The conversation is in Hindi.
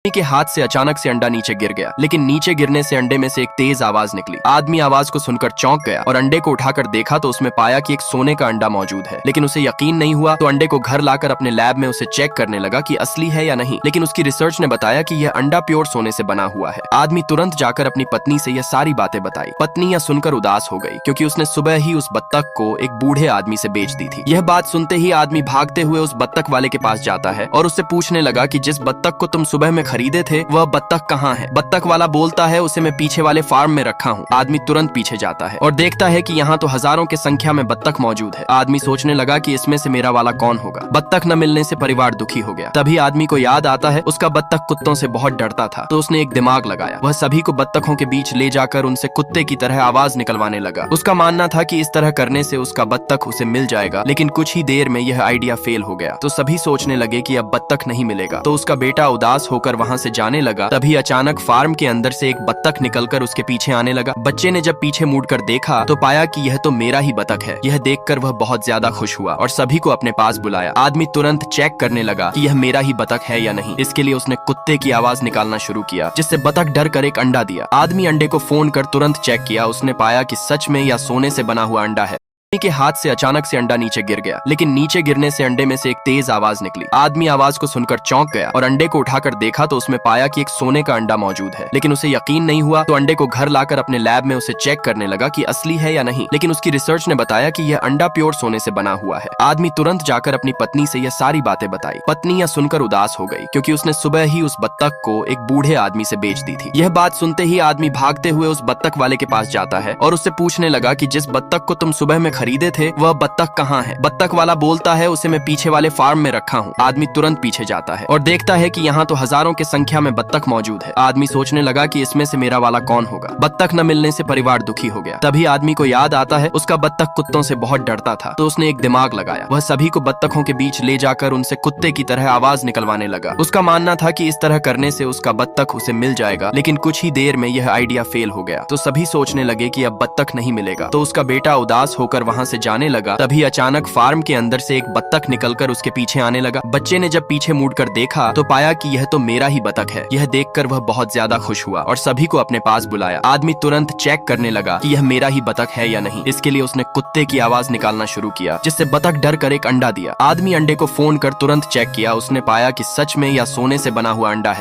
के हाथ से अचानक से अंडा नीचे गिर गया, लेकिन नीचे गिरने से अंडे में से एक तेज आवाज निकली। आदमी आवाज को सुनकर चौंक गया और अंडे को उठाकर देखा तो उसमें पाया कि एक सोने का अंडा मौजूद है। लेकिन उसे यकीन नहीं हुआ तो अंडे को घर लाकर अपने लैब में उसे चेक करने लगा कि असली है या नहीं। लेकिन उसकी रिसर्च ने बताया कि यह अंडा प्योर सोने से बना हुआ है। आदमी तुरंत जाकर अपनी पत्नी से यह सारी बातें बताई। पत्नी यह सुनकर उदास हो गई क्योंकि उसने सुबह ही उस बत्तख को एक बूढ़े आदमी से बेच दी थी। यह बात सुनते ही आदमी भागते हुए उस बत्तख वाले के पास जाता है और उससे पूछने लगा कि जिस बत्तख को तुम सुबह में खरीदे थे वह बत्तख कहाँ है। बत्तख वाला बोलता है उसे मैं पीछे वाले फार्म में रखा हूँ। आदमी तुरंत पीछे जाता है और देखता है कि यहाँ तो हजारों की संख्या में बत्तख मौजूद है। आदमी सोचने लगा कि इसमें से मेरा वाला कौन होगा। बत्तख न मिलने से परिवार दुखी हो गया। तभी आदमी को याद आता है उसका बत्तख कुत्तों से बहुत डरता था, तो उसने एक दिमाग लगाया। वह सभी को बत्तखों के बीच ले जाकर उनसे कुत्ते की तरह आवाज निकलवाने लगा। उसका मानना था कि इस तरह करने से उसका बत्तख उसे मिल जाएगा, लेकिन कुछ ही देर में यह आइडिया फेल हो गया। तो सभी सोचने लगे कि अब बत्तख नहीं मिलेगा। तो उसका बेटा उदास होकर वहां से जाने लगा। तभी अचानक फार्म के अंदर से एक बत्तख निकलकर उसके पीछे आने लगा। बच्चे ने जब पीछे मुड़कर देखा तो पाया कि यह तो मेरा ही बत्तख है। यह देखकर वह बहुत ज्यादा खुश हुआ और सभी को अपने पास बुलाया। आदमी तुरंत चेक करने लगा कि यह मेरा ही बत्तख है या नहीं। इसके लिए उसने कुत्ते की आवाज निकालना शुरू किया, जिससे बत्तख डर कर एक अंडा दिया। आदमी अंडे को फोन कर तुरंत चेक किया। उसने पाया कि सच में यह सोने से बना हुआ अंडा है। के हाथ से अचानक से अंडा नीचे गिर गया, लेकिन नीचे गिरने से अंडे में से एक तेज आवाज निकली। आदमी आवाज को सुनकर चौंक गया और अंडे को उठाकर देखा तो उसमें पाया कि एक सोने का अंडा मौजूद है। लेकिन उसे यकीन नहीं हुआ तो अंडे को घर लाकर अपने लैब में उसे चेक करने लगा कि असली है या नहीं। लेकिन उसकी रिसर्च ने बताया कि यह अंडा प्योर सोने से बना हुआ है। आदमी तुरंत जाकर अपनी पत्नी से यह सारी बातें बताई। पत्नी यह सुनकर उदास हो गई क्योंकि उसने सुबह ही उस बत्तख को एक बूढ़े आदमी से बेच दी थी। यह बात सुनते ही आदमी भागते हुए उस बत्तख वाले के पास जाता है और उससे पूछने लगा कि जिस बत्तख को तुम सुबह में खरीदे थे वह बत्तख कहाँ है। बत्तख वाला बोलता है उसे मैं पीछे वाले फार्म में रखा हूँ। आदमी तुरंत पीछे जाता है और देखता है कि यहाँ तो हजारों की संख्या में बत्तख मौजूद है। आदमी सोचने लगा कि इसमें से मेरा वाला कौन होगा। बत्तख न मिलने से परिवार दुखी हो गया। तभी आदमी को याद आता है उसका बत्तख कुत्तों से बहुत डरता था, तो उसने एक दिमाग लगाया। वह सभी को बत्तखों के बीच ले जाकर उनसे कुत्ते की तरह आवाज निकलवाने लगा। उसका मानना था कि इस तरह करने से उसका बत्तख उसे मिल जाएगा, लेकिन कुछ ही देर में यह आइडिया फेल हो गया। तो सभी सोचने लगे कि अब बत्तख नहीं मिलेगा। तो उसका बेटा उदास होकर वहां से जाने लगा। तभी अचानक फार्म के अंदर से एक बत्तख निकलकर उसके पीछे आने लगा। बच्चे ने जब पीछे मुड़कर देखा तो पाया कि यह तो मेरा ही बत्तख है। यह देखकर वह बहुत ज्यादा खुश हुआ और सभी को अपने पास बुलाया। आदमी तुरंत चेक करने लगा कि यह मेरा ही बत्तख है या नहीं। इसके लिए उसने कुत्ते की आवाज निकालना शुरू किया, जिससे बत्तख डर कर एक अंडा दिया। आदमी अंडे को फोन कर तुरंत चेक किया। उसने पाया कि सच में यह सोने से बना हुआ अंडा है।